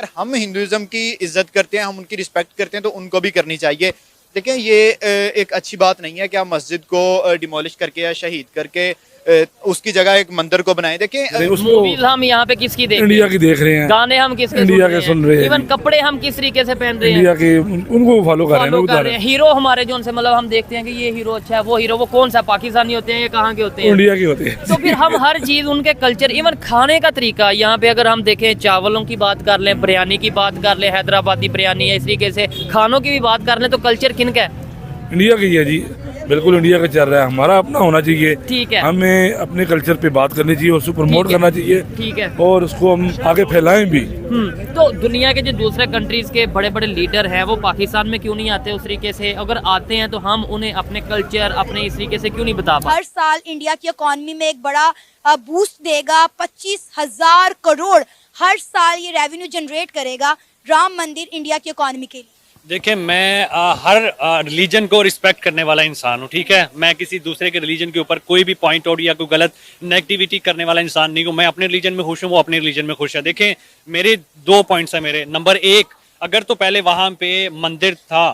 अगर हम हिंदुज़म की इज्जत करते हैं, हम उनकी रिस्पेक्ट करते हैं, तो उनको भी करनी चाहिए। देखें, ये एक अच्छी बात नहीं है कि आप मस्जिद को डिमोलिश करके या शहीद करके उसकी जगह एक मंदिर को बनाएं। देखें, मूवीज हम यहाँ पे किसकी देख इंडिया की देख रहे हैं, गाने हम किसके इंडिया के सुन रहे हैं, इवन कपड़े हम किस तरीके से पहन रहे हैं, इंडिया के उनको फॉलो कर रहे हैं। हीरो हमारे जो उनसे मतलब हम देखते हैं कि ये हीरो अच्छा है, वो हीरो वो कौन सा पाकिस्तानी होते हैं, ये कहाँ के होते हैं, इंडिया के होते हैं। तो फिर हम हर चीज उनके कल्चर, इवन खाने का तरीका, यहाँ पे अगर हम देखें चावलों की बात कर लें, बिरयानी की बात कर लें, हैदराबादी बिरयानी है, इस तरीके से खानों की भी बात कर लें, तो कल्चर किन का है? इंडिया की है जी, बिल्कुल इंडिया का चल रहा है। हमारा अपना होना चाहिए, ठीक है, हमें अपने कल्चर पे बात करनी चाहिए और उसको प्रमोट करना चाहिए, ठीक है, और उसको हम आगे फैलाएं भी। तो दुनिया के जो दूसरे कंट्रीज के बड़े बड़े लीडर हैं वो पाकिस्तान में क्यों नहीं आते उस तरीके से? अगर आते हैं तो हम उन्हें अपने कल्चर, अपने इस तरीके से क्यों नहीं बता पाते? हर साल इंडिया की इकोनॉमी में एक बड़ा बूस्ट देगा, 25,000 करोड़ हर साल ये रेवेन्यू जनरेट करेगा राम मंदिर इंडिया की इकोनॉमी के लिए। देखिए, मैं हर रिलीजन को रिस्पेक्ट करने वाला इंसान हूँ, ठीक है। मैं किसी दूसरे के रिलीजन के ऊपर कोई भी पॉइंट आउट या कोई गलत नेगेटिविटी करने वाला इंसान नहीं हूँ। मैं अपने रिलीजन में खुश हूँ, वो अपने रिलीजन में खुश है। देखें, मेरे 2 पॉइंट्स हैं मेरे। नंबर 1, अगर तो पहले वहाँ पे मंदिर था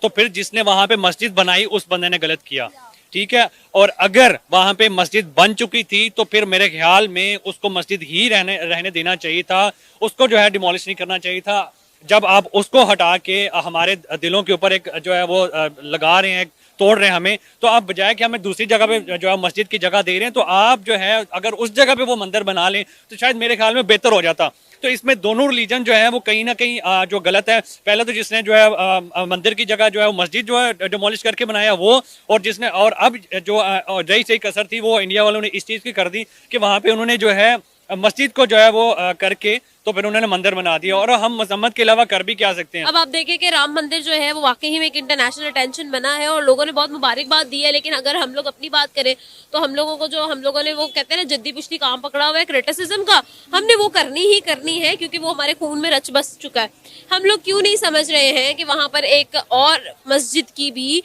तो फिर जिसने वहाँ पे मस्जिद बनाई उस बंदे ने गलत किया, ठीक है। और अगर वहाँ पे मस्जिद बन चुकी थी तो फिर मेरे ख्याल में उसको मस्जिद ही रहने देना चाहिए था, उसको जो है डिमोलिश नहीं करना चाहिए था। जब आप उसको हटा के हमारे दिलों के ऊपर एक जो है वो लगा रहे हैं, तोड़ रहे हैं हमें, तो आप बजाय कि हमें दूसरी जगह पे जो है मस्जिद की जगह दे रहे हैं, तो आप जो है अगर उस जगह पे वो मंदिर बना लें तो शायद मेरे ख्याल में बेहतर हो जाता। तो इसमें दोनों रिलीजन जो है वो कहीं ना कहीं जो गलत है। पहले तो जिसने जो है मंदिर की जगह जो है वो मस्जिद जो है डिमोलिश करके बनाया वो, और जिसने और अब जो रही सही कसर थी वो इंडिया वालों ने इस चीज़ की कर दी कि वहाँ पे उन्होंने जो है मस्जिद को जो है वो करके तो फिर उन्होंने मंदिर बना दिया। और हम मजम्मत के अलावा कर भी क्या सकते हैं? अब आप देखें कि राम मंदिर जो है वो वाकई ही में एक इंटरनेशनल अटेंशन बना है और लोगों ने बहुत मुबारकबाद दी है। लेकिन अगर हम लोग अपनी बात करें तो हम लोगों ने वो कहते हैं ना जद्दी पिछली काम पकड़ा हुआ है क्रिटिसिज्म का, हमने वो करनी ही करनी है क्योंकि वो हमारे खून में रच बस चुका है। हम लोग क्यों नहीं समझ रहे हैं कि वहाँ पर एक और मस्जिद की भी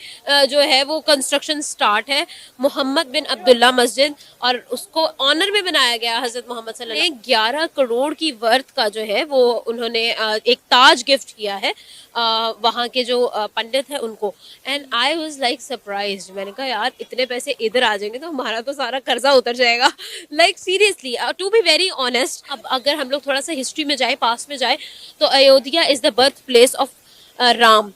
जो है वो कंस्ट्रक्शन स्टार्ट है, मोहम्मद बिन अब्दुल्ला मस्जिद, और उसको ऑनर में बनाया गया हजरत मोहम्मद सल्लल्लाहु अलैहि वसल्लम। 11 करोड़ की वर्थ का जो है वो उन्होंने एक ताज गिफ्ट किया है वहाँ के जो पंडित है उनको। And I was like surprised, मैंने कहा यार इतने पैसे इधर आ जाएंगे तो हमारा तो सारा कर्जा उतर जाएगा। Like seriously, to be very honest, अब अगर हम लोग थोड़ा सा हिस्ट्री में जाए, पास्ट में जाए, तो Ayodhya is the birth place of Ram.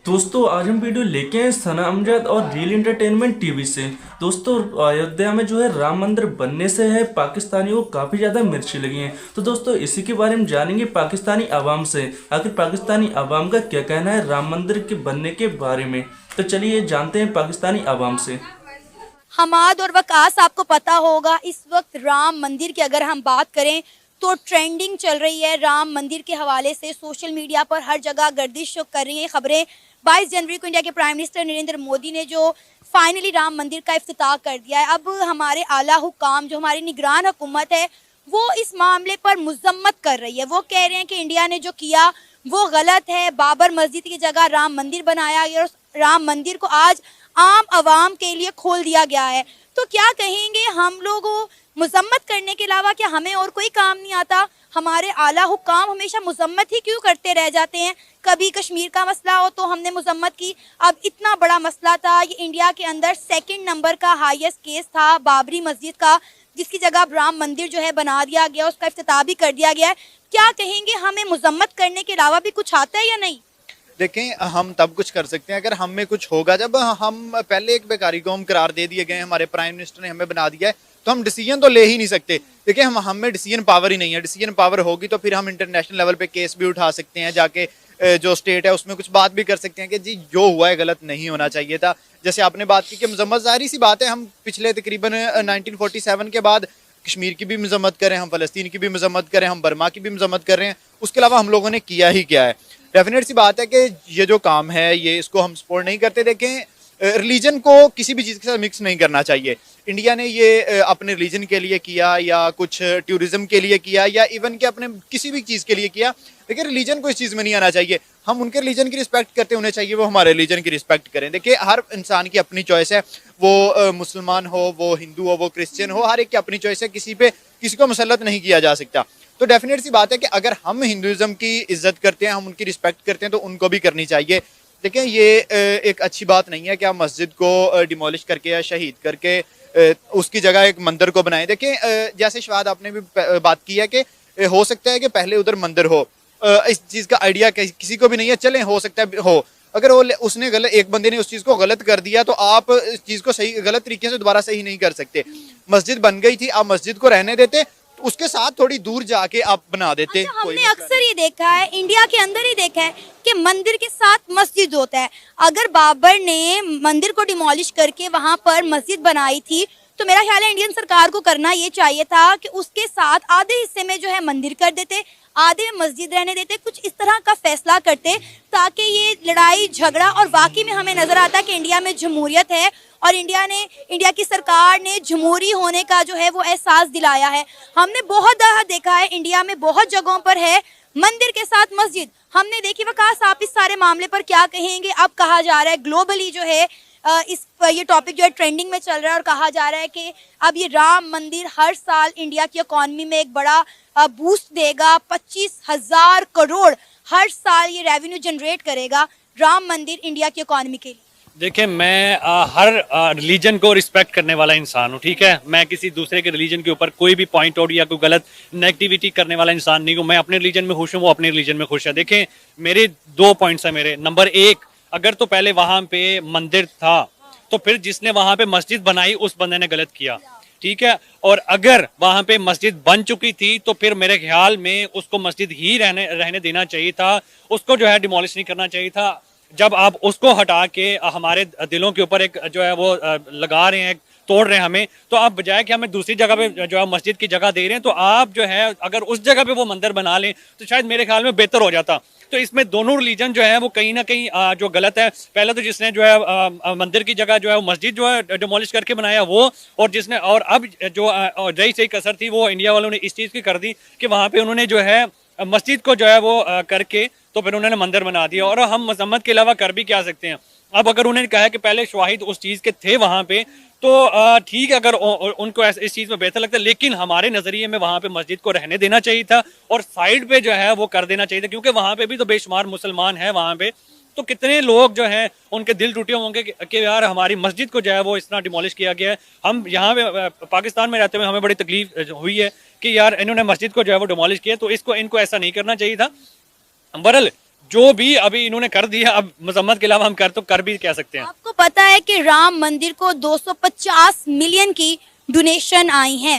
दोस्तों, आज हम वीडियो लेके हैं सना अमजद और रियल एंटरटेनमेंट टीवी से। दोस्तों, अयोध्या में जो है राम मंदिर बनने से है पाकिस्तानियों को काफ़ी ज़्यादा मिर्ची लगी हैं। तो दोस्तों, इसी के बारे में जानेंगे पाकिस्तानी आवाम से, आखिर पाकिस्तानी आवाम का क्या कहना है राम मंदिर के बनने के बारे में। तो चलिए जानते हैं पाकिस्तानी आवाम से। हमाद और वकास, आपको पता होगा इस वक्त राम मंदिर की अगर हम बात करें तो ट्रेंडिंग चल रही है राम मंदिर के हवाले से। सोशल मीडिया पर हर जगह गर्दिश कर रही हैं खबरें। 22 जनवरी को इंडिया के प्राइम मिनिस्टर नरेंद्र मोदी ने जो फाइनली राम मंदिर का इफ्तिताह कर दिया है। अब हमारे आला हुकाम, जो हमारी निगरान हुकूमत है, वो इस मामले पर मजम्मत कर रही है। वो कह रहे हैं कि इंडिया ने जो किया वो गलत है, बाबर मस्जिद की जगह राम मंदिर बनाया गया और राम मंदिर को आज आम आवाम के लिए खोल दिया गया है। तो क्या कहेंगे हम लोगों, मजम्मत करने के अलावा क्या हमें और कोई काम नहीं आता? हमारे आला हुक्काम हमेशा मजम्मत ही क्यों करते रह जाते हैं? कभी कश्मीर का मसला हो तो हमने मजम्मत की, अब इतना बड़ा मसला था, ये इंडिया के अंदर 2nd नंबर का हाईएस्ट केस था बाबरी मस्जिद का, जिसकी जगह अब राम मंदिर जो है बना दिया गया, उसका इफ्तिताह भी कर दिया गया है। क्या कहेंगे, हमें मजम्मत करने के अलावा भी कुछ आता है या नहीं? देखें, हम तब कुछ कर सकते हैं अगर हम में कुछ होगा। जब हम पहले एक बेकारी को हम करार दे दिए गए, हमारे प्राइम मिनिस्टर ने हमें बना दिया है, तो हम डिसीजन तो ले ही नहीं सकते। देखिए, हम में डिसीजन पावर ही नहीं है। डिसीजन पावर होगी तो फिर हम इंटरनेशनल लेवल पे केस भी उठा सकते हैं, जाके जो स्टेट है उसमें कुछ बात भी कर सकते हैं कि जी जो हुआ है गलत नहीं होना चाहिए था। जैसे आपने बात की कि मजम्मत, जाहिर सी बात है, हम पिछले तकरीबन 1947 के बाद कश्मीर की भी मजम्मत करें, हम फ़लस्तीन की भी मजम्मत करें, हम बर्मा की भी मजम्मत कर रहे हैं, उसके अलावा हम लोगों ने किया ही क्या है? डेफिनेट सी बात है कि ये जो काम है ये इसको हम सपोर्ट नहीं करते। देखें, रिलीजन को किसी भी चीज़ के साथ मिक्स नहीं करना चाहिए। इंडिया ने ये अपने रिलीजन के लिए किया या कुछ टूरिज्म के लिए किया या इवन के अपने किसी भी चीज़ के लिए किया, लेकिन रिलीजन को इस चीज़ में नहीं आना चाहिए। हम उनके रिलीजन की रिस्पेक्ट करते होने चाहिए, वो हमारे रिलीजन की रिस्पेक्ट करें। देखिए, हर इंसान की अपनी चॉइस है, वो मुसलमान हो, वो हिंदू हो, वो क्रिश्चियन हो, हर एक की अपनी चॉइस है, किसी को मुसल्लत नहीं किया जा सकता। तो डेफिनेट सी बात है कि अगर हम हिंदुइज्म की इज्जत करते हैं, हम उनकी रिस्पेक्ट करते हैं, तो उनको भी करनी चाहिए। देखें, ये एक अच्छी बात नहीं है कि आप मस्जिद को डिमोलिश करके या शहीद करके उसकी जगह एक मंदिर को बनाएं। देखें, जैसे शवाद आपने भी बात की है कि हो सकता है कि पहले उधर मंदिर हो, इस चीज़ का आइडिया किसी को भी नहीं है, चलें हो सकता है हो, अगर वो उसने गलत, एक बंदे ने उस चीज़ को गलत कर दिया तो आप इस चीज़ को सही गलत तरीके से दोबारा सही नहीं कर सकते। मस्जिद बन गई थी, आप मस्जिद को रहने देते, उसके साथ थोड़ी दूर जाके आप बना देते। अच्छा, हमने अक्सर ये देखा है, इंडिया के अंदर ही देखा है कि मंदिर के साथ मस्जिद होता है। अगर बाबर ने मंदिर को डिमोलिश करके वहां पर मस्जिद बनाई थी तो मेरा ख्याल है इंडियन सरकार को करना ये चाहिए था कि उसके साथ आधे हिस्से में जो है मंदिर कर देते, आधे में मस्जिद रहने देते, कुछ इस तरह का फैसला करते ताकि ये लड़ाई झगड़ा, और वाकई में हमें नजर आता है कि इंडिया में जमहूरियत है और इंडिया की सरकार ने जमहूरी होने का जो है वो एहसास दिलाया है। हमने बहुत दफा देखा है इंडिया में बहुत जगहों पर है मंदिर के साथ मस्जिद। हमने देखी, वकास आप इस सारे मामले पर क्या कहेंगे? अब कहा जा रहा है ग्लोबली जो है ये टॉपिक जो है ट्रेंडिंग में चल रहा है और कहा जा रहा है कि अब ये राम मंदिर हर साल इंडिया की इकॉनमी में एक बड़ा बूस्ट देगा, 25,000 करोड़ हर साल ये रेवेन्यू जनरेट करेगा राम मंदिर इंडिया की इकॉनमी के लिए। देखिए, मैं हर रिलीजन को रिस्पेक्ट करने वाला इंसान हूँ, ठीक है। मैं किसी दूसरे के रिलीजन के ऊपर कोई भी पॉइंट आउट या कोई गलत नेगेटिविटी करने वाला इंसान नहीं हूँ। मैं अपने रिलीजन में खुश हूँ, वो अपने रिलीजन में खुश है। देखें, मेरे 2 पॉइंट्स हैं मेरे। नंबर 1, अगर तो पहले वहां पे मंदिर था तो फिर जिसने वहां पे मस्जिद बनाई उस बंदे ने गलत किया, ठीक है। और अगर वहां पे मस्जिद बन चुकी थी तो फिर मेरे ख्याल में उसको मस्जिद ही रहने देना चाहिए था, उसको जो है डिमोलिश नहीं करना चाहिए था। जब आप उसको हटा के हमारे दिलों के ऊपर एक जो है वो लगा रहे हैं, तोड़ रहे हैं हमें, तो आप बजाय कि हमें दूसरी जगह पे जो है मस्जिद की जगह दे रहे हैं, तो आप जो है अगर उस जगह पे वो मंदिर बना लें तो शायद मेरे ख्याल में बेहतर हो जाता। तो इसमें दोनों रिलीजन जो है वो कहीं ना कहीं जो गलत है। पहले तो जिसने जो है मंदिर की जगह जो है वो मस्जिद जो है डिमोलिश करके बनाया वो, और जिसने, और अब जो रही सही कसर थी वो इंडिया वालों ने इस चीज़ की कर दी कि वहाँ पे उन्होंने जो है मस्जिद को जो है वो करके तो फिर उन्होंने मंदिर बना दिया। और हम मजम्मत के अलावा कर भी क्या सकते हैं? अब अगर उन्होंने कहा कि पहले शवाहिद उस चीज़ के थे वहाँ पे, तो ठीक है, अगर उनको इस चीज़ में बेहतर लगता है, लेकिन हमारे नज़रिए में वहाँ पे मस्जिद को रहने देना चाहिए था और साइड पे जो है वो कर देना चाहिए था, क्योंकि वहाँ पे भी तो बेशुमार मुसलमान हैं वहाँ पे। तो कितने लोग जो हैं उनके दिल टूटे होंगे कि यार हमारी मस्जिद को जो है वो इस तरह डिमोलिश किया गया है। हम यहाँ पे पाकिस्तान में रहते हुए हमें बड़ी तकलीफ हुई है कि यार इन्होंने मस्जिद को जो है वो डिमोलिश किया, तो इनको ऐसा नहीं करना चाहिए था। बहरहाल जो भी अभी इन्होंने कर दिया, अब मजम्मत के अलावा हम कर भी कह सकते हैं। आपको पता है कि राम मंदिर को 250 मिलियन की डोनेशन आई है।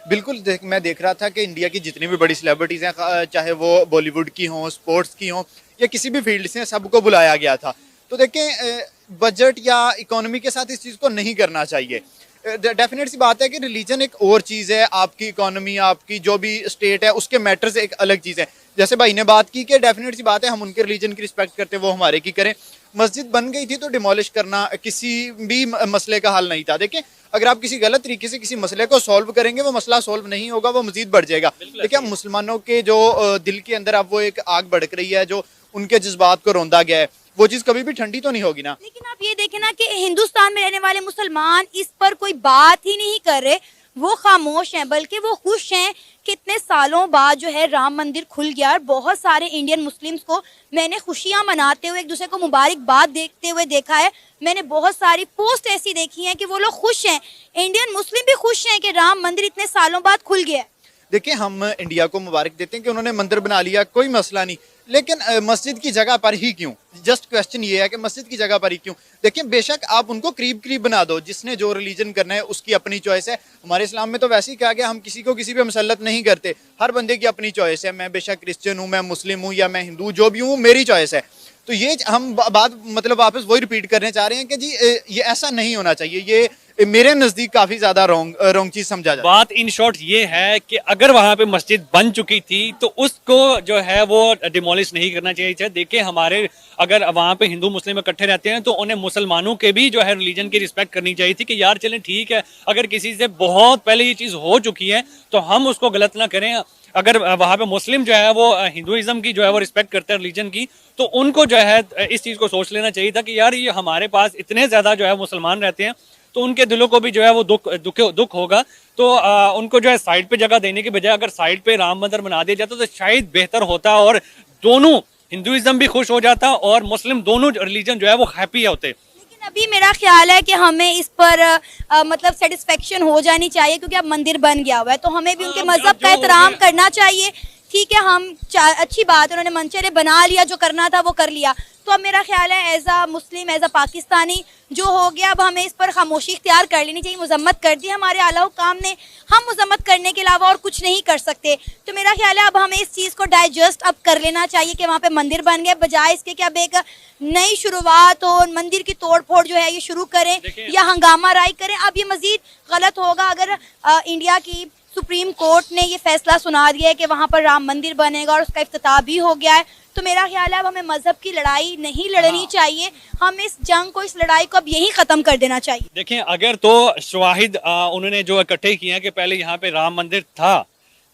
बिल्कुल, मैं देख रहा था कि इंडिया की जितनी भी बड़ी सेलिब्रिटीज हैं, चाहे वो बॉलीवुड की हों, स्पोर्ट्स की हों या किसी भी फील्ड से, सबको बुलाया गया था। तो देखें, बजट या इकोनॉमी के साथ इस चीज़ को नहीं करना चाहिए। डेफिनेट सी बात है कि रिलीजन एक और चीज़ है, आपकी इकोनॉमी, आपकी जो भी स्टेट है उसके मैटर्स एक अलग चीज़ है। जैसे भाई ने बात की कि डेफिनेट सी बात है हम उनके रिलीजन की रिस्पेक्ट करते हैं, वो हमारे की करें। मस्जिद बन गई थी तो डिमोलिश करना किसी भी मसले का हल नहीं था। देखें, अगर आप किसी गलत तरीके से किसी मसले को सॉल्व करेंगे, वो मसला सॉल्व नहीं होगा, वो मजीद बढ़ जाएगा। देखिए, मुसलमानों के जो दिल के अंदर अब वो एक आग भड़क रही है, जो उनके जज्बात को रौंदा गया है, वो चीज़ कभी भी ठंडी तो नहीं होगी ना। लेकिन आप ये देखें ना कि हिंदुस्तान में रहने वाले मुसलमान इस पर कोई बात ही नहीं कर रहे, वो खामोश हैं, बल्कि वो खुश हैं कि इतने सालों बाद जो है राम मंदिर खुल गया। और बहुत सारे इंडियन मुस्लिम्स को मैंने खुशियां मनाते हुए, एक दूसरे को मुबारकबाद देते हुए देखा है। मैंने बहुत सारी पोस्ट ऐसी देखी हैं कि वो लोग खुश हैं, इंडियन मुस्लिम भी खुश हैं कि राम मंदिर इतने सालों बाद खुल गया है। देखिए, हम इंडिया को मुबारक देते हैं कि उन्होंने मंदिर बना लिया, कोई मसला नहीं, लेकिन मस्जिद की जगह पर ही क्यों? जस्ट क्वेश्चन ये है कि मस्जिद की जगह पर ही क्यों? देखिए, बेशक आप उनको करीब करीब बना दो, जिसने जो रिलीजन करना है उसकी अपनी चॉइस है। हमारे इस्लाम में तो वैसे ही कहा गया, हम किसी को किसी पे मुसल्लत नहीं करते, हर बंदे की अपनी चॉइस है। मैं बेशक क्रिश्चियन हूँ, मैं मुस्लिम हूँ या मैं हिंदू, जो भी हूँ मेरी चॉइस है। तो ये हम बात मतलब वापस वही रिपीट करने चाह रहे हैं कि जी ये ऐसा नहीं होना चाहिए। ये मेरे नज़दीक काफ़ी ज़्यादा रॉन्ग चीज़ समझा जाता है। बात इन शॉर्ट ये है कि अगर वहाँ पे मस्जिद बन चुकी थी तो उसको जो है वो डिमोलिश नहीं करना चाहिए। देखिए, हमारे अगर वहाँ पे हिंदू मुस्लिम इकट्ठे रहते हैं तो उन्हें मुसलमानों के भी जो है रिलीजन की रिस्पेक्ट करनी चाहिए थी कि यार चलें ठीक है, अगर किसी से बहुत पहले ये चीज़ हो चुकी है तो हम उसको गलत ना करें। अगर वहाँ पे मुस्लिम जो है वो हिंदुइज्म की जो है वो रिस्पेक्ट करते हैं रिलीजन की, तो उनको जो है इस चीज़ को सोच लेना चाहिए था कि यार ये हमारे पास इतने ज़्यादा जो है मुसलमान रहते हैं, तो उनके दिलों को भी जो है वो दुख होगा। तो उनको जो है साइड पे जगह देने के बजाय अगर साइड पे राम मंदिर बना दिया जाता तो शायद बेहतर होता, और दोनों हिंदुइज्म भी खुश हो जाता और मुस्लिम दोनों रिलीजन जो है वो हैप्पी होते। लेकिन अभी मेरा ख्याल है कि हमें इस पर मतलब सेटिस्फेक्शन हो जानी चाहिए, क्योंकि अब मंदिर बन गया हुआ है तो हमें भी उनके मजहब का एहतराम करना चाहिए। ठीक है, अच्छी बात है, उन्होंने मंचरे बना लिया, जो करना था वो कर लिया। तो अब मेरा ख्याल है as a Muslim, as a Pakistani जो हो गया, अब हमें इस पर खामोशी इख्तियार कर लेनी चाहिए। मजम्मत कर दी हमारे आला हुक्काम ने, हम मजम्मत करने के अलावा और कुछ नहीं कर सकते। तो मेरा ख्याल है अब हमें इस चीज़ को डाइजेस्ट अब कर लेना चाहिए कि वहाँ पे मंदिर बन गए, बजाय इसके कि अब एक नई शुरुआत हो, मंदिर की तोड़ फोड़ जो है ये शुरू करें या हंगामा राई करें। अब ये मजीद गलत होगा अगर इंडिया की सुप्रीम कोर्ट ने ये फैसला सुना दिया है कि वहाँ पर राम मंदिर बनेगा और उसका इफ्तिताह भी हो गया है। तो मेरा ख्याल है अब हमें मजहब की लड़ाई नहीं लड़नी चाहिए, हम इस जंग को, इस लड़ाई को अब यहीं खत्म कर देना चाहिए। देखें, अगर तो शवाहिद उन्होंने जो इकट्ठे किए हैं कि पहले यहाँ पे राम मंदिर था,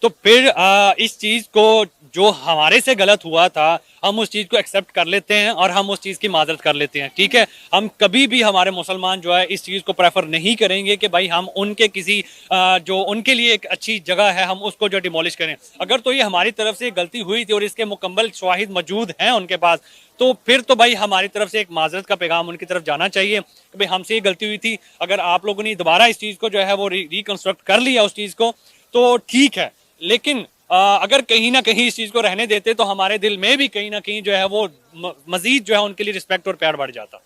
तो फिर इस चीज को जो हमारे से गलत हुआ था हम उस चीज को एक्सेप्ट कर लेते हैं और हम उस चीज की माजरत कर लेते हैं। ठीक है, हम कभी भी हमारे मुसलमान जो है इस चीज को प्रेफर नहीं करेंगे कि भाई हम उनके किसी जो उनके लिए एक अच्छी जगह है हम उसको जो डिमोलिश करें। अगर तो ये हमारी तरफ से गलती हुई थी और इसके मुकम्मल शवाहिद मौजूद हैं उनके पास, तो फिर तो भाई हमारी तरफ से एक माजरत का पैगाम उनकी तरफ जाना चाहिए कि भाई हमसे ये गलती हुई थी। अगर आप लोगों ने दोबारा इस चीज को जो है वो रिकंस्ट्रक्ट कर लिया उस चीज को तो ठीक है, लेकिन अगर कहीं ना कहीं इस चीज को रहने देते तो हमारे दिल में भी कहीं ना कहीं जो है वो मजीद जो है उनके लिए रिस्पेक्ट और प्यार बढ़ जाता।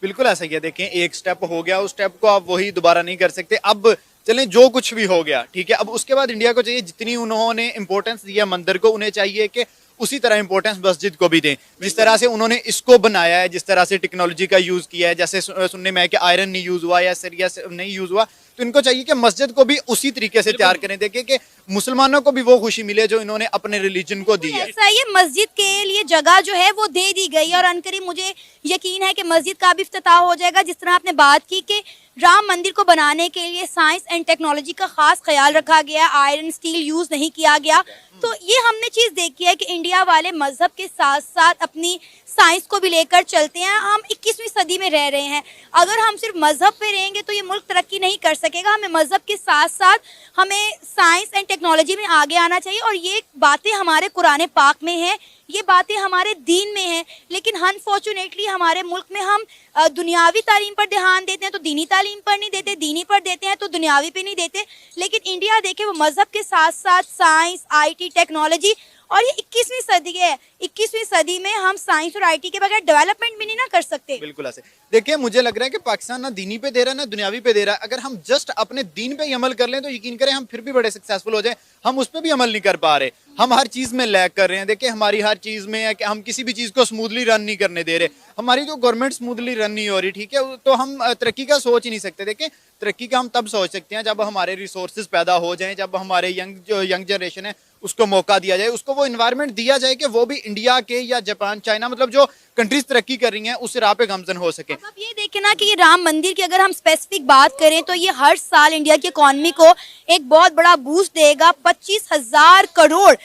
बिल्कुल ऐसा ही है। देखें, एक स्टेप हो गया, उस स्टेप को आप वही दोबारा नहीं कर सकते। अब चलें, जो कुछ भी हो गया ठीक है, अब उसके बाद इंडिया को चाहिए जितनी उन्होंने इंपॉर्टेंस दिया मंदिर को, उन्हें चाहिए कि उसी तरह इंपॉर्टेंस मस्जिद को भी दें। जिस तरह से उन्होंने इसको बनाया है, जिस तरह से टेक्नोलॉजी का यूज किया है, जैसे सुनने में है कि आयरन नहीं यूज हुआ या सरिया नहीं यूज हुआ, तो इनको चाहिए कि मस्जिद को भी उसी तरीके से तैयार करें। देखिए कि मुसलमानों को भी वो खुशी मिले जो इन्होंने अपने रिलीजन को दी है। ऐसा ये मस्जिद के लिए जगह जो है वो दे दी गई और अनकरीब मुझे यकीन है कि मस्जिद का भी इफ्तिताह हो जाएगा। जिस तरह आपने बात की कि राम मंदिर को बनाने के लिए साइंस एंड टेक्नोलॉजी का खास ख्याल रखा गया, आयरन स्टील यूज नहीं किया गया, तो ये हमने चीज देखी है कि इंडिया वाले मजहब के साथ साथ अपनी साइंस को भी लेकर चलते हैं। हम 21वीं सदी में रह रहे हैं, अगर हम सिर्फ मजहब पे रहेंगे तो ये मुल्क तरक्की नहीं कर सकेगा। हमें मजहब के साथ साथ हमें साइंस एंड टेक्नोलॉजी में आगे आना चाहिए और ये बातें हमारे कुरान पाक में हैं, ये बातें हमारे दीन में हैं। लेकिन अनफॉर्चुनेटली हमारे मुल्क में हम दुनियावी तालीम पर ध्यान देते हैं तो दीनी तालीम पर नहीं देते, दीनी पर देते हैं तो दुनियावी पे नहीं देते। लेकिन इंडिया देखे वो मजहब के साथ साथ साइंस, IT, टेक्नोलॉजी, और ये 21वीं सदी है, 21वीं सदी में हम साइंस और IT के बगैर डेवलपमेंट भी नहीं ना कर सकते। बिल्कुल ऐसे। देखिए, मुझे लग रहा है कि पाकिस्तान ना दीनी पे दे रहा है ना दुनियावी पे दे रहा है। अगर हम जस्ट अपने दीन पे ही अमल कर लें तो यकीन करें हम फिर भी बड़े सक्सेसफुल हो जाए। हम उस पर भी अमल नहीं कर पा रहे, हम हर चीज में लैग कर रहे हैं। देखिए, हमारी हर चीज में है कि हम किसी भी चीज को स्मूथली रन नहीं करने दे रहे, हमारी जो गवर्नमेंट स्मूथली रन नहीं हो रही, ठीक है, तो हम तरक्की का सोच ही नहीं सकते। देखिए, तरक्की का हम तब सोच सकते हैं जब हमारे रिसोर्सेज पैदा हो जाएं, जब हमारे यंग जनरेशन है उसको मौका दिया जाए, उसको वो इन्वायरमेंट दिया जाए कि वो भी इंडिया के या जापान, चाइना, मतलब जो कंट्रीज तरक्की कर रही हैं उस राह पे गामजन हो सके। अब ये देखें ना कि ये राम मंदिर की अगर हम स्पेसिफिक बात करें तो ये हर साल इंडिया की इकॉनमी को एक बहुत बड़ा बूस्ट देगा। 25,000 करोड़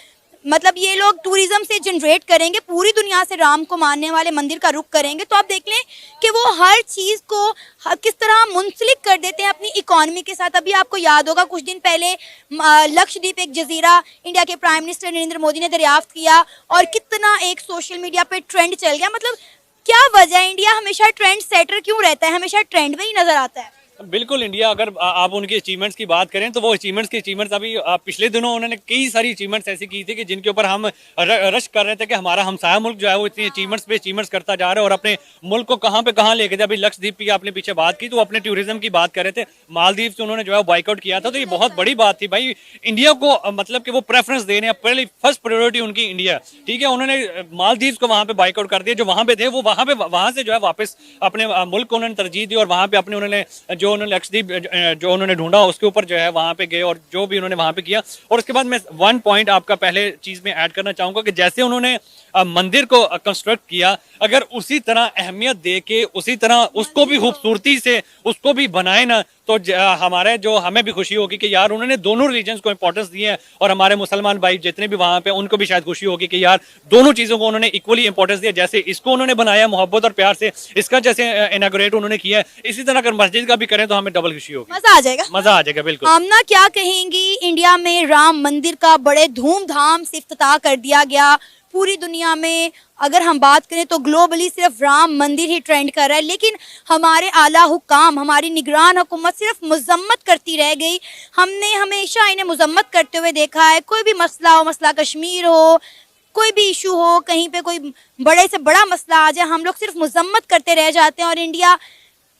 मतलब ये लोग टूरिज्म से जनरेट करेंगे, पूरी दुनिया से राम को मानने वाले मंदिर का रुख करेंगे। तो आप देख लें कि वो हर चीज़ को किस तरह मुंसलिक कर देते हैं अपनी इकॉनमी के साथ। अभी आपको याद होगा कुछ दिन पहले लक्षद्वीप एक जजीरा इंडिया के प्राइम मिनिस्टर नरेंद्र मोदी ने दरियाफ्त किया और कितना एक सोशल मीडिया पे ट्रेंड चल गया। मतलब क्या वजह है, इंडिया हमेशा ट्रेंड सेटर क्यों रहता है, हमेशा ट्रेंड में ही नजर आता है। बिल्कुल, इंडिया अगर आप उनके अचीवमेंट्स की बात करें तो वो अचीवमेंट्स अभी पिछले दिनों उन्होंने कई सारी अचीवमेंट्स ऐसी की थी कि जिनके ऊपर हम रश कर रहे थे कि हमारा हमसाया मुल्क जो है वो इतनी अचीवमेंट्स पे अचीवमेंट्स करता जा रहा है और अपने मुल्क को कहाँ पे कहाँ लेके थे। अभी लक्षद्वीप की आपने पीछे बात की तो अपने टूरिज्म की बात कर रहे थे, मालदीव से उन्होंने जो है बॉयकआउट किया था, तो ये बहुत बड़ी बात थी भाई इंडिया को, मतलब कि वो प्रेफरेंस दे रहे हैं, पहले फर्स्ट प्रायोरिटी उनकी इंडिया। ठीक है, उन्होंने मालदीव को वहाँ पे बॉयकआउट कर दिया, जो वहाँ पे थे वो वहाँ से जो है वापस अपने मुल्क को उन्होंने तरजीह दी और वहाँ पे अपने उन्होंने लक्षद्वीप जो उन्होंने ढूंढा उसके ऊपर जो है वहां पे गए और जो भी उन्होंने वहां पे किया। और उसके बाद मैं वन पॉइंट आपका पहले चीज में ऐड करना चाहूंगा कि जैसे उन्होंने मंदिर को कंस्ट्रक्ट किया, अगर उसी तरह अहमियत दे के उसी तरह उसको भी खूबसूरती से उसको भी बनाए ना, तो हमारे जो हमें भी खुशी होगी कि यार उन्होंने दोनों रिलीजन्स को इंपॉर्टेंस दी है, और हमारे मुसलमान भाई जितने भी वहाँ पे उनको भी शायद खुशी होगी कि यार दोनों चीज़ों को उन्होंने इक्वली इंपॉर्टेंस दिया। जैसे इसको उन्होंने बनाया मोहब्बत और प्यार से, इसका जैसे इनागोरेट उन्होंने किया है, इसी तरह अगर मस्जिद का भी करें तो हमें डबल खुशी होगी, मजा आ जाएगा। मजा आ जाएगा। बिल्कुल। आमना, क्या कहेंगी, इंडिया में राम मंदिर का बड़े धूमधाम से इफ्तिताह कर दिया गया। पूरी दुनिया में अगर हम बात करें तो ग्लोबली सिर्फ राम मंदिर ही ट्रेंड कर रहा है, लेकिन हमारे आला हुकाम, हमारी निगरान हुकूमत सिर्फ मजम्मत करती रह गई। हमने हमेशा इन्हें मजम्मत करते हुए देखा है। कोई भी मसला हो, मसला कश्मीर हो, कोई भी इशू हो, कहीं पे कोई बड़े से बड़ा मसला आ जाए, हम लोग सिर्फ मजम्मत करते रह जाते हैं और इंडिया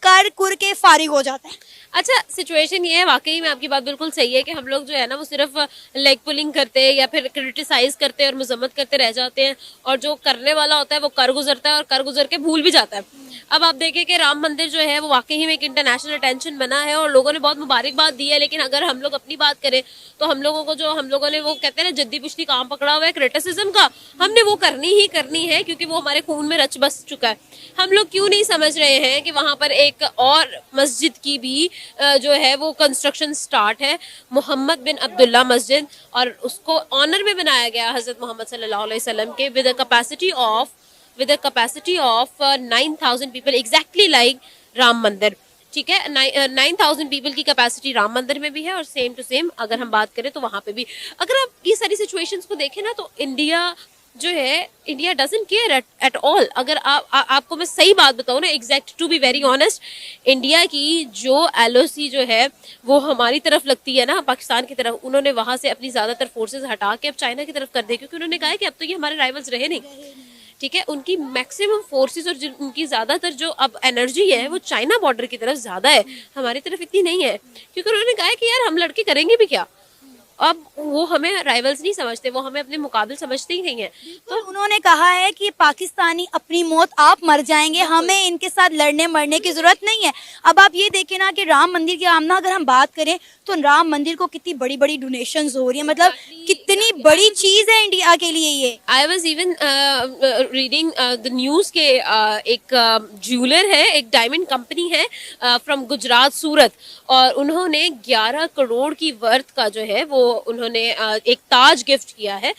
कर कुर के फारिग हो जाता है। अच्छा, सिचुएशन ये है, वाकई में आपकी बात बिल्कुल सही है कि हम लोग जो है ना वो सिर्फ लेग पुलिंग करते हैं या फिर क्रिटिसाइज करते हैं और मजम्मत करते रह जाते हैं, और जो करने वाला होता है वो कर गुजरता है और कर गुजर के भूल भी जाता है। अब आप देखें कि राम मंदिर जो है वो वाकई में एक इंटरनेशनल अटेंशन बना है और लोगों ने बहुत मुबारकबाद दी है, लेकिन अगर हम लोग अपनी बात करें तो हम लोगों ने वो कहते हैं ना जद्दी पुश्ती काम पकड़ा हुआ है क्रिटिसिज्म का, हमने वो करनी ही करनी है क्योंकि वो हमारे खून में रच बस चुका है। हम लोग क्यों नहीं समझ रहे हैं कि वहां पर एक और मस्जिद की भी जो है वो कंस्ट्रक्शन स्टार्ट है, मोहम्मद बिन अब्दुल्ला मस्जिद, और उसको ऑनर में बनाया गया हजरत मोहम्मद सल्लल्लाहु अलैहि वसल्लम के, with a capacity of 9,000 people, exactly like Ram मंदिर। ठीक है, 9,000 पीपल की कैपेसिटी राम मंदिर में भी है और सेम टू सेम अगर हम बात करें तो वहां पे भी। अगर आप ये सारी सिचुएशंस को देखें ना तो इंडिया जो है, India doesn't care at all. अगर आपको मैं सही बात बताऊं ना, exact to be very honest, India की जो LOC जो है वो हमारी तरफ लगती है ना, पाकिस्तान की तरफ, उन्होंने वहां से अपनी ज्यादातर फोर्सेज हटा के अब चाइना की तरफ कर दी, क्योंकि उन्होंने कहा है कि अब तो ये हमारे राइवल्स रहे नहीं। ठीक है, उनकी मैक्सिमम फोर्सेस और उनकी ज्यादातर जो अब एनर्जी है वो चाइना बॉर्डर की तरफ ज्यादा है, हमारी तरफ इतनी नहीं है, क्योंकि उन्होंने कहा है कि यार हम लड़के करेंगे भी क्या। अब वो हमें राइवल्स नहीं समझते, वो हमें अपने मुकाबिल समझते ही नहीं है। तो उन्होंने कहा है कि पाकिस्तानी अपनी मौत आप मर जाएंगे, हमें इनके साथ लड़ने मरने की जरूरत नहीं है। अब आप ये देखें ना कि राम मंदिर की आमना अगर हम बात करें तो राम मंदिर को कितनी बड़ी बड़ी डोनेशंस हो रही है, मतलब कितनी बड़ी चीज है इंडिया के लिए ये। I was even reading the news के एक ज्वेलर है, एक डायमंड कंपनी है फ्रॉम गुजरात सूरत, और उन्होंने 11 करोड़ की वर्थ का जो है वो उन्होंने एक ताज गिफ्ट किया है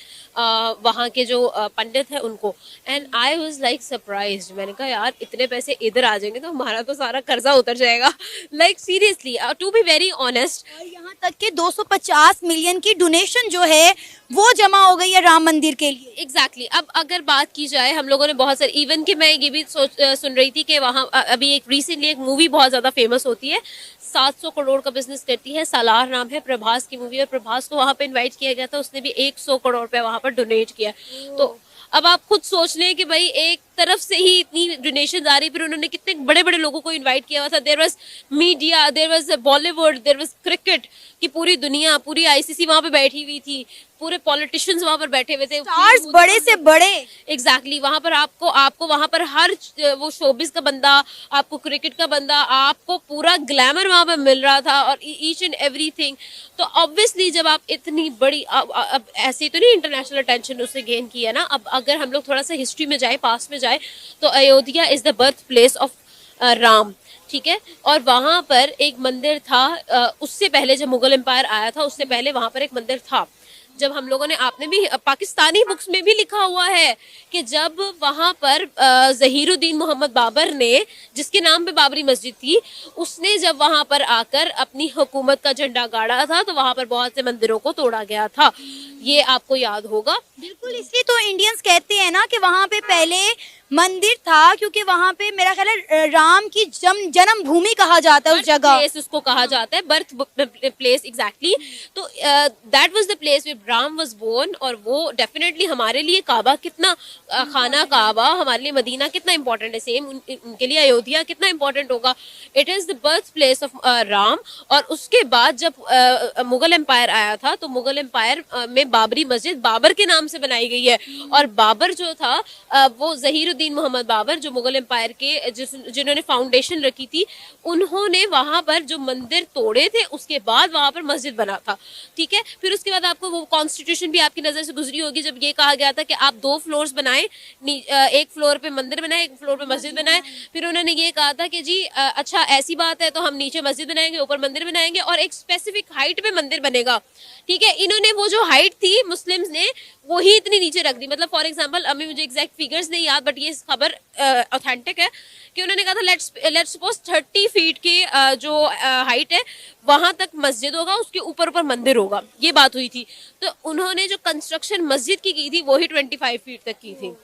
वहाँ के जो पंडित है उनको। And I was like surprised, मैंने कहा यार इतने पैसे इधर आ जाएंगे तो हमारा तो सारा कर्जा उतर जाएगा। Like seriously, to be very honest. और यहाँ तक के 250 मिलियन की डोनेशन जो है वो जमा हो गई है राम मंदिर के लिए। एग्जैक्टली अब अगर बात की जाए, हम लोगों ने बहुत सारी, इवन कि मैं ये भी सुन रही थी कि वहाँ अभी एक रिसेंटली एक मूवी बहुत ज्यादा फेमस होती है, 700 करोड़ का बिजनेस करती है, सालार नाम है, प्रभास की मूवी, और प्रभास को वहां पे इनवाइट किया गया था, उसने भी 100 करोड़ रुपया वहां पर डोनेट किया। तो अब आप खुद सोच लें कि भाई एक तरफ से ही इतनी डोनेशन आ रही, फिर उन्होंने कितने बड़े बड़े लोगों को इनवाइट किया हुआ था। There was media, there was Bollywood, there was cricket की पूरी दुनिया, पूरी ICC वहां पे बैठी हुई थी, पूरे पॉलिटिशियंस वहां पर बैठे हुए थे, स्टार्स बड़े से बड़े। एग्जैक्टली वहां पर आपको वहां पर हर वो शोबिस का बंदा, आपको क्रिकेट का बंदा, आपको पूरा ग्लैमर वहां पर मिल रहा था और ईच एंड एवरीथिंग। तो ऑब्वियसली जब आप इतनी बड़ी, अब ऐसे तो नहीं इंटरनेशनल अटेंशन उससे गेन किया ना। अब अगर हम लोग थोड़ा सा हिस्ट्री में जाए, पास्ट में जाए, तो Ayodhya is the birth place of Ram. ठीक है, और वहां पर एक मंदिर था, उससे पहले जब मुगल एम्पायर आया था उससे पहले वहां पर एक मंदिर था। जब हम लोगों ने, आपने भी पाकिस्तानी बुक्स में भी लिखा हुआ है कि जब वहां पर जहीरुद्दीन मोहम्मद बाबर ने, जिसके नाम पे बाबरी मस्जिद थी, उसने जब वहां पर आकर अपनी हुकूमत का झंडा गाड़ा था तो वहां पर बहुत से मंदिरों को तोड़ा गया था, ये आपको याद होगा। बिल्कुल, इसलिए तो इंडियंस कहते हैं ना कि वहाँ पे पहले मंदिर था, क्योंकि वहाँ पे मेरा ख्याल है राम की जन्म भूमि कहा जाता है उस जगह, प्लेस उसको कहा जाता है, बर्थ प्लेस एग्जैक्टली। तो that was the place where Ram was born. और वो डेफिनेटली हमारे लिए काबा कितना, खाना काबा हमारे लिए मदीना कितना इंपॉर्टेंट है, सेम उनके लिए अयोध्या कितना इंपॉर्टेंट होगा। It is the birth place of Ram. और उसके बाद जब मुगल एम्पायर आया था तो मुगल एम्पायर में बाबरी मस्जिद बाबर के नाम से बनाई गई है। और बाबर जो था वो ज़हीरुद्दीन मोहम्मद बाबर, जो मुगल एम्पायर के जिन्होंने फाउंडेशन रखी थी, उन्होंने वहां पर जो मंदिर तोड़े थे उसके बाद वहां पर मस्जिद बना था। ठीक है, फिर उसके बाद आपको वो कॉन्स्टिट्यूशन भी आपकी नजर से गुजरी होगी, जब ये कहा गया था कि आप 2 फ्लोर्स बनाएं, एक फ्लोर पे मंदिर बनाए, एक फ्लोर पे मस्जिद बनाए। फिर उन्होंने ये कहा था कि जी अच्छा ऐसी बात है तो हम नीचे मस्जिद बनाएंगे, ऊपर मंदिर बनाएंगे और एक स्पेसिफिक हाइट पे मंदिर बनेगा। ठीक है, इन्होंने वो जो हाइट थी मुस्लिम्स ने वही इतनी नीचे रख दी। मतलब फॉर एग्जांपल, अभी मुझे एग्जैक्ट फिगर्स नहीं याद, बट ये खबर ऑथेंटिक है कि उन्होंने कहा था लेट्स सपोज 30 फीट की जो हाइट है वहां तक मस्जिद होगा, उसके ऊपर ऊपर मंदिर होगा, ये बात हुई थी। तो उन्होंने जो कंस्ट्रक्शन मस्जिद की थी वो ही 25 फीट तक की थी,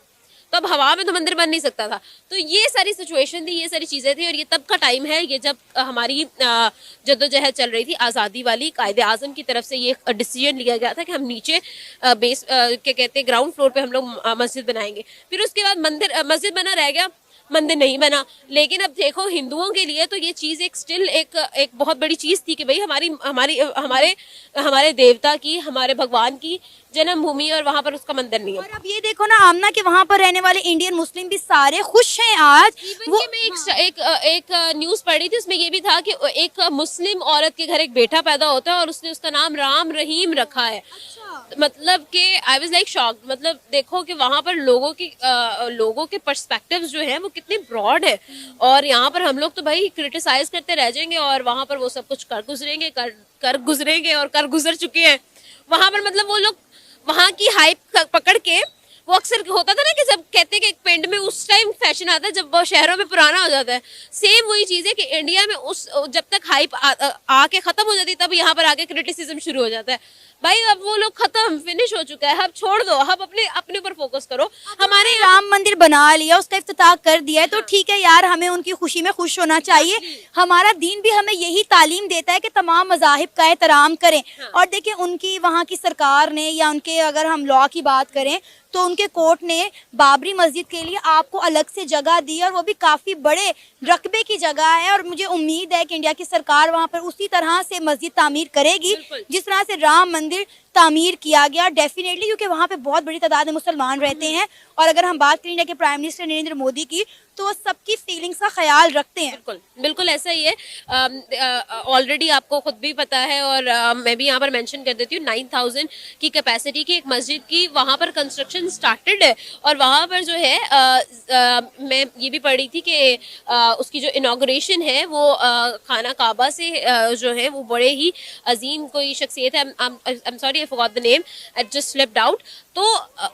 तो अब हवा में तो मंदिर बन नहीं सकता था। तो ये सारी सिचुएशन थी, ये सारी चीजें थी, और ये तब का टाइम है, ये जब हमारी जद्दोजहद चल रही थी आज़ादी वाली। कायदे आज़म की तरफ से ये डिसीजन लिया गया था कि हम नीचे बेस क्या कहते हैं ग्राउंड फ्लोर पे हम लोग मस्जिद बनाएंगे। फिर उसके बाद मस्जिद बना रह गया, मंदिर नहीं बना। लेकिन अब देखो हिंदुओं के लिए तो ये चीज एक स्टिल एक बहुत बड़ी चीज थी कि भाई हमारे देवता की, हमारे भगवान की जन्मभूमि और वहां पर उसका मंदिर नहीं है। और अब ये देखो ना आमना कि वहाँ पर रहने वाले इंडियन मुस्लिम भी सारे खुश हैं आज। वो मैं एक न्यूज पढ़ी थी, उसमें ये भी था कि एक मुस्लिम औरत के घर एक बेटा पैदा होता है और उसने उसका नाम राम रहीम रखा है। मतलब कि आई वाज लाइक शॉक्ड। मतलब देखो कि वहां पर लोगों के पर्सपेक्टिव्स जो है वो कितने ब्रॉड है, और यहाँ पर हम लोग तो भाई क्रिटिसाइज करते रह जाएंगे और वहां पर वो सब कुछ कर गुजरेंगे और कर गुजर चुके हैं। वहां पर मतलब वो लोग वहां की हाइप पकड़ के, वो अक्सर होता था ना कि जब कहते हैं कि एक पिंड में उस टाइम फैशन आता है जब वो शहरों में पुराना हो जाता है, सेम वही चीज है कि इंडिया में उस जब तक हाइप आके खत्म हो जाती है तब यहाँ पर आके क्रिटिसिज्म शुरू हो जाता है। भाई अब वो लोग खत्म, फिनिश हो चुका है, अब छोड़ दो, अब अपने ऊपर फोकस करो। हमारे राम मंदिर बना लिया, उसका इफ्तिताह कर दिया है, तो ठीक है यार, हमें उनकी खुशी में खुश होना चाहिए। हमारा दीन भी हमें यही तालीम देता है कि तमाम मज़ाहिब का एहतराम करें। और देखिए उनकी वहाँ की सरकार ने, या उनके अगर हम लॉ की बात करें तो उनके कोर्ट ने बाबरी मस्जिद के लिए आपको अलग से जगह दी, और वो भी काफ़ी बड़े रकबे की जगह है। और मुझे उम्मीद है कि इंडिया की सरकार वहाँ पर उसी तरह से मस्जिद तामीर करेगी जिस तरह से राम मंदिर तामीर किया गया, डेफिनेटली, क्योंकि वहाँ पे बहुत बड़ी तादाद में मुसलमान रहते हैं। और अगर हम बात करें इंडिया के प्राइम मिनिस्टर नरेंद्र मोदी की, तो वो सबकी फीलिंग्स का ख्याल रखते हैं। बिल्कुल ऐसा ही है। ऑलरेडी आपको खुद भी पता है, और मैं भी यहाँ पर मेंशन कर देती हूँ, 9000 की कैपेसिटी की एक मस्जिद की वहाँ पर कंस्ट्रक्शन स्टार्टेड है। और वहाँ पर जो है मैं ये भी पढ़ी थी कि उसकी जो इनॉग्रेशन है वो खाना काबा से जो है वो बड़े ही अजीम कोई शख्सियत है, I am sorry I forgot the name, it just slipped out. तो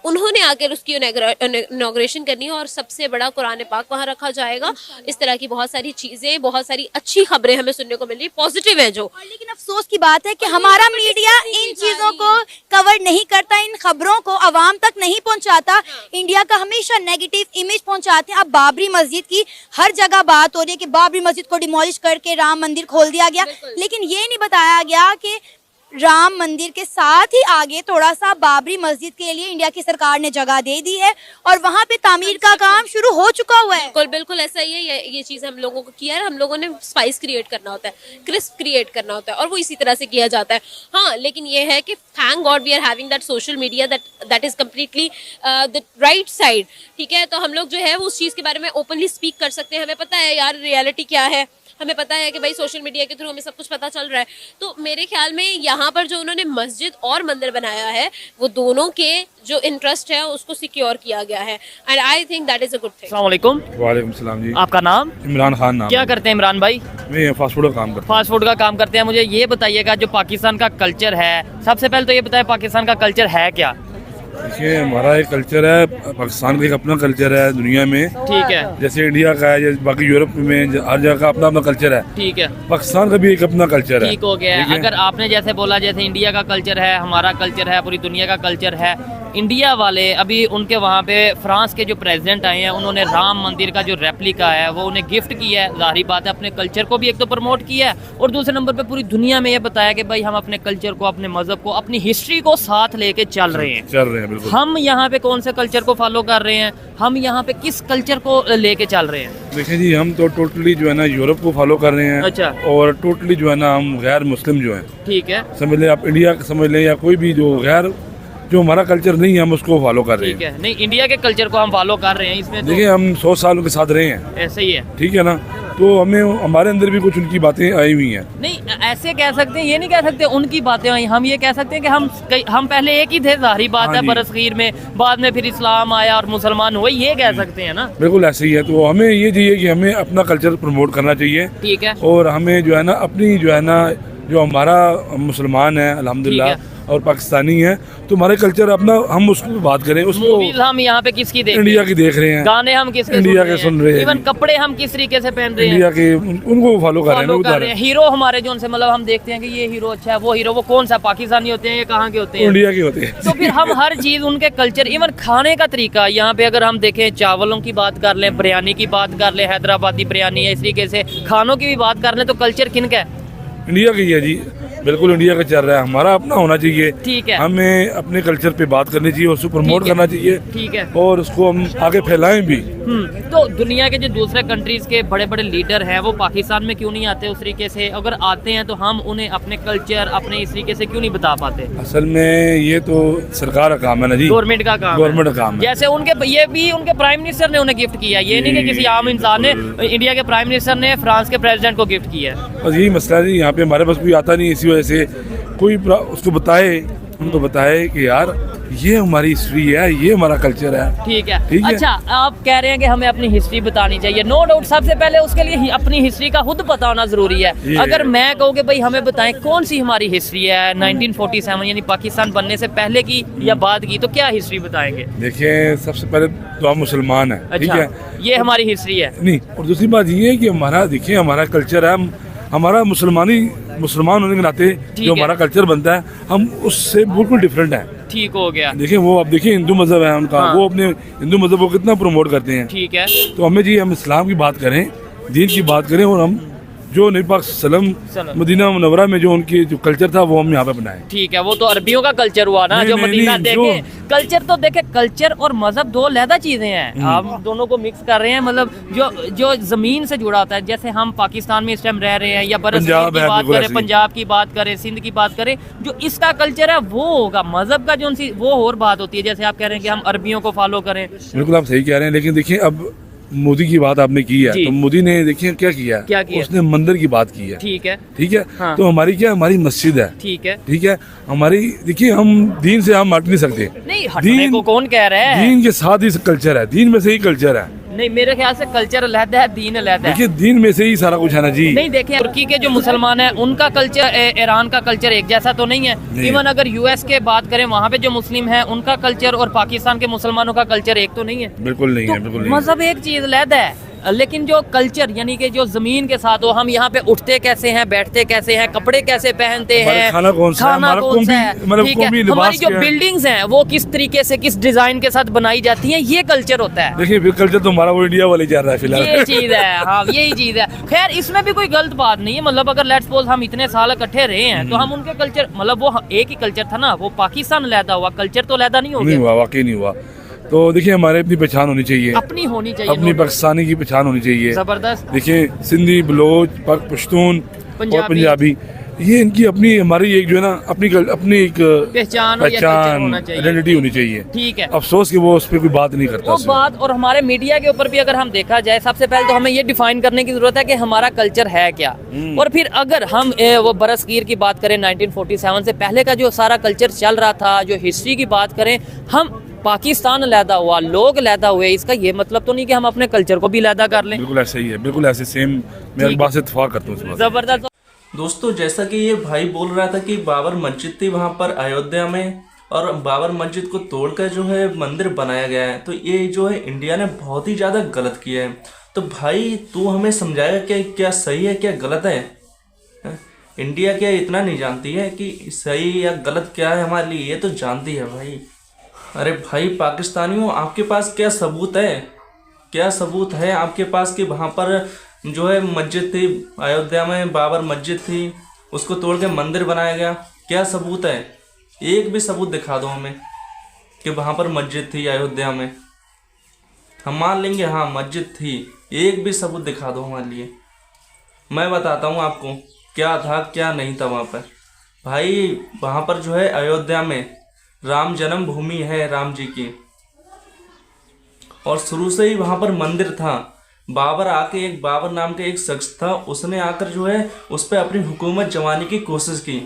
उन्होंने आकर उसकी इनॉग्रेशन करनी है, और सबसे बड़ा कुरान पाक वहाँ रखा जाएगा। इस तरह की बहुत सारी चीजें, बहुत सारी अच्छी खबरें हमें सुनने को मिल रही, पॉजिटिव है जो। लेकिन अफसोस की बात है कि हमारा मीडिया इन चीजों को कवर नहीं करता, इन खबरों को आवाम तक नहीं पहुंचाता। इंडिया का हमेशा नेगेटिव इमेज पहुंचाते हैं। अब बाबरी मस्जिद की हर जगह बात हो रही है कि बाबरी मस्जिद को डिमोलिश करके राम मंदिर खोल दिया गया, लेकिन ये नहीं बताया गया कि राम मंदिर के साथ ही आगे थोड़ा सा बाबरी मस्जिद के लिए इंडिया की सरकार ने जगह दे दी है, और वहाँ पे तामीर का काम शुरू हो चुका हुआ है। बिल्कुल ऐसा ही है। ये चीज हम लोगों को किया है, हम लोगों ने स्पाइस क्रिएट करना होता है, क्रिस्प क्रिएट करना होता है, और वो इसी तरह से किया जाता है। हाँ, लेकिन ये है कि thank God we are having that social media that is completely the right side. ठीक है, तो हम लोग जो है वो उस चीज के बारे में ओपनली स्पीक कर सकते हैं। हमें पता है यार रियलिटी क्या है, हमें पता है कि भाई सोशल मीडिया के थ्रू हमें सब कुछ पता चल रहा है। तो मेरे ख्याल में यहाँ पर जो उन्होंने मस्जिद और मंदिर बनाया है, वो दोनों के जो इंटरेस्ट है उसको सिक्योर किया गया है, and I think that is a good thing. अस्सलाम वालेकुम। वालेकुम सलाम जी। आपका नाम? इमरान खान नाम। क्या करते हैं इमरान भाई? मैं फास्ट फूड का काम करता हूँ। फास्ट फूड का काम करते हैं। मुझे ये बताइएगा जो पाकिस्तान का कल्चर है, सबसे पहले तो ये बताएं पाकिस्तान का कल्चर है क्या? देखिए हमारा एक कल्चर है, पाकिस्तान का एक अपना कल्चर है दुनिया में। ठीक है। जैसे इंडिया का है, जैसे बाकी यूरोप में हर जगह का अपना अपना कल्चर है। ठीक है। पाकिस्तान का भी एक अपना कल्चर है। ठीक हो गया है। अगर आपने जैसे बोला जैसे इंडिया का कल्चर है, हमारा कल्चर है, पूरी दुनिया का कल्चर है, इंडिया वाले अभी उनके वहाँ पे फ्रांस के जो प्रेसिडेंट आए हैं उन्होंने राम मंदिर का जो रेप्लिका है वो उन्हें गिफ्ट किया है। जाहिर बात है अपने कल्चर को भी एक तो प्रमोट किया है, और दूसरे नंबर पे पूरी दुनिया में ये बताया कि भाई हम अपने कल्चर को, अपने मजहब को, अपनी हिस्ट्री को साथ लेके चल रहे हैं। बिल्कुल। हम यहाँ पे कौन से कल्चर को फॉलो कर रहे हैं, हम यहाँ पे किस कल्चर को लेके चल रहे हैं? देखिए जी, हम तो टोटली जो है ना यूरोप को फॉलो कर रहे हैं। अच्छा। और टोटली जो है ना हम गैर मुस्लिम जो है, ठीक है, समझ लें आप, इंडिया समझ लें या कोई भी जो गैर जो हमारा कल्चर नहीं है हम उसको फॉलो कर रहे ठीक हैं। है, नहीं इंडिया के कल्चर को हम फॉलो कर रहे हैं इसमें तो देखिए हम 100 साल उनके साथ रहे हैं, ऐसे ही है। ठीक है ना, तो हमें हमारे अंदर भी कुछ उनकी बातें आई हुई हैं। नहीं ऐसे कह सकते हैं, ये नहीं कह सकते उनकी बातें आई, हम ये कह सकते हैं कि हम पहले एक ही थे, जाहिर बात हाँ है, जी। बरसगीर में, बाद में फिर इस्लाम आया और मुसलमान हुए, ये कह सकते हैं ना। बिल्कुल ऐसे ही है। तो हमें ये चाहिए कि हमें अपना कल्चर प्रमोट करना चाहिए, ठीक है, और हमें जो है ना अपनी जो है ना जो हमारा मुसलमान है अल्हम्दुलिल्लाह ठीक और पाकिस्तानी है, तो हमारे कल्चर अपना हम उसको बात करें, उसको मूवीज हम यहाँ पे किसकी देख रहे इंडिया हैं, की देख रहे हैं, गाने हम किसके इंडिया के सुन रहे हैं, इवन कपड़े हम किस तरीके से पहन रहे हैं, इंडिया के उनको फॉलो कर रहे फॉलो कर हैं। रहे हैं। हीरो हमारे जो उनसे मतलब हम देखते हैं कि ये हीरो अच्छा है, वो हीरो वो कौन सा पाकिस्तानी होते हैं, ये कहाँ के होते हैं, इंडिया के होते हैं। तो फिर हम हर चीज उनके कल्चर, इवन खाने का तरीका, यहाँ पे अगर हम देखें चावलों की बात कर लें, बिरयानी की बात कर लें, हैदराबादी बिरयानी है, इस तरीके से खानों की भी बात कर लें, तो कल्चर किनका है? इंडिया की है जी, बिल्कुल इंडिया का चल रहा है, हमारा अपना होना चाहिए। ठीक है, हमें अपने कल्चर पे बात करनी चाहिए, उसको प्रमोट ठीक है। करना चाहिए, ठीक है। और उसको हम आगे फैलाएं भी। तो दुनिया के जो दूसरे कंट्रीज के बड़े बड़े लीडर हैं वो पाकिस्तान में क्यों नहीं आते उस तरीके से? अगर आते हैं तो हम उन्हें अपने कल्चर अपने इस तरीके से क्यों नहीं बता पाते? असल में ये तो सरकार का काम है ना जी, गवर्नमेंट का काम गवर्नमेंट का काम है। जैसे उनके ये भी उनके प्राइम मिनिस्टर ने उन्हें गिफ्ट किया, ये नहीं कि किसी आम इंसान ने, इंडिया के प्राइम मिनिस्टर ने फ्रांस के प्रेसिडेंट को गिफ्ट किया है। बस यही मसला है जी, यहाँ पे हमारे पास कोई आता नहीं, इसी वजह से कोई उसको बताए, उनको बताए कि यार ये हमारी हिस्ट्री है, ये हमारा कल्चर है। ठीक है, ठीक है। अच्छा आप कह रहे हैं कि हमें अपनी हिस्ट्री बतानी चाहिए, नो डाउट, सबसे पहले उसके लिए अपनी हिस्ट्री का खुद पता होना जरूरी है। अगर मैं कहूँ कि भाई हमें बताएं कौन सी हमारी हिस्ट्री है 1947 यानी पाकिस्तान बनने से पहले की या बाद की, तो क्या हिस्ट्री बताएंगे? देखिए सबसे पहले तो हम मुसलमान हैं, ठीक अच्छा, है, ये हमारी हिस्ट्री है। नहीं, और दूसरी बात ये है कि हमारा देखिए हमारा कल्चर है, हमारा मुसलमान होने के नाते जो है। हमारा कल्चर बनता है हम उससे बिल्कुल डिफरेंट है। ठीक हो गया, देखिए वो अब देखिए हिंदू मजहब है उनका, हाँ। वो अपने हिंदू मजहब को कितना प्रमोट करते हैं, ठीक है, तो हमें जी हम इस्लाम की बात करें, दीन की बात करें, और हम जो नबी पाक सल्लम मदीना मुनव्वरा में जो उनकी जो कल्चर था वो हम यहाँ पे बनाए। ठीक है, वो तो अरबियों का कल्चर हुआ ना, नहीं, जो नहीं, मदीना नहीं, देखे कल्चर, तो देखे कल्चर और मजहब दो अलग चीजें हैं, आप दोनों को मिक्स कर रहे हैं, मतलब जो जमीन से जुड़ा होता है, जैसे हम पाकिस्तान में इस टाइम रह रहे हैं या बरसगीर पंजाब की है, बात बिल्कुल करें, ऐसे ही। पंजाब की बात करें, सिंध की बात करें, जो इसका कल्चर है वो होगा, मजहब का जो वो और बात होती है। जैसे आप कह रहे हैं कि हम अरबियों को फॉलो करें, बिल्कुल आप सही कह रहे हैं, लेकिन देखिए अब मोदी की बात आपने की है, जी। तो मोदी ने देखिए क्या किया, क्या किया? उसने मंदिर की बात की है, ठीक है, ठीक है, हाँ। तो हमारी क्या, हमारी मस्जिद है, ठीक है, ठीक है, हमारी देखिए हम दीन से हम हट नहीं सकते, नहीं हटने को कौन कह रहा है? दीन के साथ ही कल्चर है, दीन में से ही कल्चर है। नहीं, मेरे ख्याल से कल्चर अलग है, दीन अलग है। देखिए दीन में से ही सारा कुछ है ना जी। नहीं देखें, तुर्की के जो मुसलमान हैं उनका कल्चर ईरान का कल्चर एक जैसा तो नहीं है। नहीं। इवन अगर यूएस के बात करें, वहाँ पे जो मुस्लिम हैं उनका कल्चर और पाकिस्तान के मुसलमानों का कल्चर एक तो नहीं है। बिल्कुल नहीं तो है, बिल्कुल नहीं है। मजहब एक चीज अलग है, लेकिन जो कल्चर यानी कि जो जमीन के साथ हो, हम यहाँ पे उठते कैसे हैं, बैठते कैसे हैं, कपड़े कैसे पहनते हमारा हैं, खाना कौन सा है, खाना हमारा कौन सा है, मतलब ठीक है, कौमी हमारी लिबास जो क्या है। बिल्डिंग्स हैं वो किस तरीके से किस डिजाइन के साथ बनाई जाती हैं, ये कल्चर होता है। देखिए फिर कल्चर तो हमारा वो इंडिया वाले चल रहा है फिलहाल। ये चीज है, हाँ यही चीज है। खैर इसमें भी कोई गलत बात नहीं है, मतलब अगर लेट्स सपोज हम इतने साल इकट्ठे रहे हैं तो हम उनके कल्चर, मतलब वो एक ही कल्चर था ना, वो पाकिस्तान लैदा हुआ, कल्चर तो लैदा नहीं हो नहीं गया। हुआ, वाकई नहीं हुआ। तो देखिए हमारे अपनी पहचान होनी चाहिए, अपनी होनी चाहिए, अपनी पाकिस्तानी की पहचान होनी चाहिए। जबरदस्त। देखिए सिंधी, बलोच, पश्तून और पंजाबी, ये इनकी अपनी हमारी एक जो है ना अपनी एक पहचान हो या कल्चर होना चाहिए, आइडेंटिटी होनी चाहिए। ठीक है, अफसोस कि वो उस पर कोई बात नहीं करता वो उससे। बात। और हमारे मीडिया के ऊपर भी अगर हम देखा जाए, सबसे पहले तो हमें ये डिफाइन करने की जरूरत है कि हमारा कल्चर है क्या। और फिर अगर हम वो बरसगीर की बात करें, 1947 से पहले का जो सारा कल्चर चल रहा था, जो हिस्ट्री की बात करें, हम पाकिस्तान लैदा हुआ, लोग लैदा हुए, इसका ये मतलब तो नहीं कि हम अपने कल्चर को भी लैदा कर लें। बिल्कुल ऐसे ही है, बिल्कुल ऐसे सेम, मैं इस बात से इत्तेफाक करता हूँ इस बात से। जबरदस्त। दोस्तों जैसा कि ये भाई बोल रहा था कि बाबर मस्जिद थी वहाँ पर अयोध्या में, और बाबर मस्जिद को तोड़कर जो है मंदिर बनाया गया है, तो ये जो है इंडिया ने बहुत ही ज़्यादा गलत किया है। तो भाई तू हमें समझाएगा कि क्या सही है क्या गलत है? इंडिया क्या इतना नहीं जानती है कि सही या गलत क्या है हमारे लिए? ये तो जानती है भाई। अरे भाई पाकिस्तानियों, आपके पास क्या सबूत है? क्या सबूत है आपके पास कि वहाँ पर जो है मस्जिद थी, अयोध्या में बाबर मस्जिद थी, उसको तोड़ के मंदिर बनाया गया? क्या सबूत है? एक भी सबूत दिखा दो हमें कि वहाँ पर मस्जिद थी अयोध्या में। हम मान लेंगे हाँ मस्जिद थी, एक भी सबूत दिखा दो हमारे लिए। मैं बताता हूँ आपको क्या था क्या नहीं था वहाँ पर। भाई वहाँ पर जो है अयोध्या में राम जन्मभूमि है राम जी की, और शुरू से ही वहां पर मंदिर था। बाबर आके, एक बाबर नाम का एक शख्स था, उसने आकर जो है उस पर अपनी हुकूमत जमाने की कोशिश की।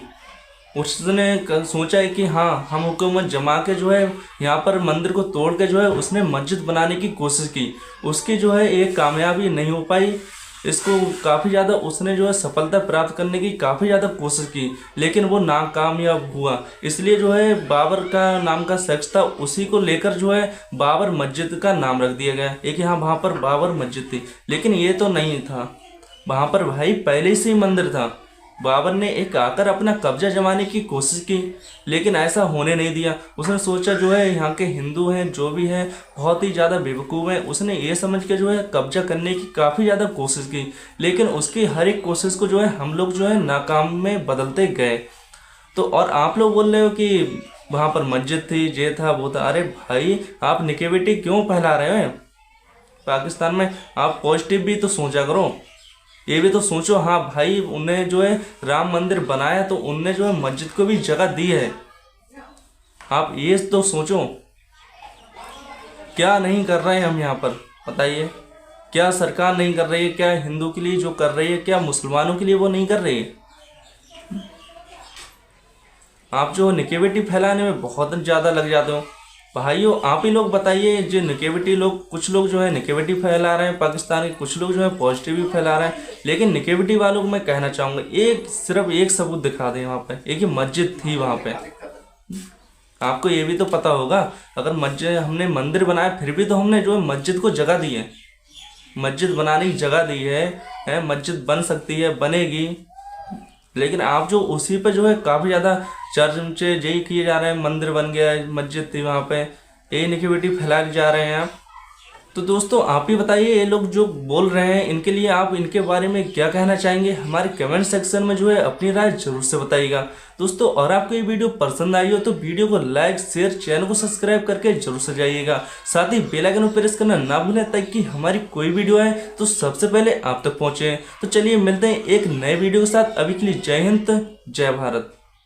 उसने सोचा है कि हाँ हम हुकूमत जमा के जो है यहाँ पर मंदिर को तोड़ के जो है उसने मस्जिद बनाने की कोशिश की। उसकी जो है एक कामयाबी नहीं हो पाई। इसको काफ़ी ज़्यादा उसने जो है सफलता प्राप्त करने की काफ़ी ज़्यादा कोशिश की, लेकिन वो नाकामयाब हुआ। इसलिए जो है बाबर का नाम का शख्स था, उसी को लेकर जो है बाबर मस्जिद का नाम रख दिया गया। एक यहाँ वहाँ पर बाबर मस्जिद थी, लेकिन ये तो नहीं था, वहाँ पर भाई पहले से ही मंदिर था। बाबर ने एक आकर अपना कब्जा जमाने की कोशिश की, लेकिन ऐसा होने नहीं दिया। उसने सोचा जो है यहाँ के हिंदू हैं जो भी हैं बहुत ही ज़्यादा बेवकूफ़ हैं, उसने ये समझ के जो है कब्जा करने की काफ़ी ज़्यादा कोशिश की, लेकिन उसकी हर एक कोशिश को जो है हम लोग जो है नाकाम में बदलते गए। तो और आप लोग बोल रहे हो कि वहाँ पर मस्जिद थी, ये था वो था। अरे भाई आप निगेटिविटी क्यों फैला रहे हो पाकिस्तान में? आप पॉजिटिव भी तो सोचा करो, ये भी तो सोचो। हाँ भाई उन्होंने जो है राम मंदिर बनाया तो उनने जो है मस्जिद को भी जगह दी है, आप ये तो सोचो। क्या नहीं कर रहे हैं हम यहाँ पर, बताइए? क्या सरकार नहीं कर रही है? क्या हिंदू के लिए जो कर रही है, क्या मुसलमानों के लिए वो नहीं कर रही है? आप जो निगेटिविटी फैलाने में बहुत ज़्यादा लग जाते हो भाइयों। आप ही लोग बताइए, जो निगेटिविटी लोग, कुछ लोग जो है निगेटिविटी फैला रहे हैं पाकिस्तान के, कुछ लोग जो है पॉजिटिव भी फैला रहे हैं। लेकिन निगेटिविटी वालों को मैं कहना चाहूँगा, सिर्फ एक सबूत दिखा दें वहाँ पे, एक ही मस्जिद थी वहाँ पे। आपको ये भी तो पता होगा, अगर मस्जिद हमने मंदिर बनाया फिर भी तो हमने जो है मस्जिद को जगह दी है, मस्जिद बनाने की जगह दी है। मस्जिद बन सकती है, बनेगी, लेकिन आप जो उसी पे जो है काफ़ी ज़्यादा चर्चे यही किए जा रहे हैं, मंदिर बन गया है, मस्जिद थी वहाँ पे, यही निगेटिविटी फैलाए जा रहे हैं आप। तो दोस्तों आप ही बताइए, ये लोग जो बोल रहे हैं इनके लिए आप इनके बारे में क्या कहना चाहेंगे? हमारे कमेंट सेक्शन में जो है अपनी राय जरूर से बताइएगा दोस्तों। और आपको ये वीडियो पसंद आई हो तो वीडियो को लाइक, शेयर, चैनल को सब्सक्राइब करके जरूर से जाइएगा। साथ ही बेल आइकन को प्रेस करना ना भूलें ताकि हमारी कोई वीडियो आए तो सबसे पहले आप तक पहुँचे। तो चलिए मिलते हैं एक नए वीडियो के साथ, अभी के लिए जय हिंद, जय भारत।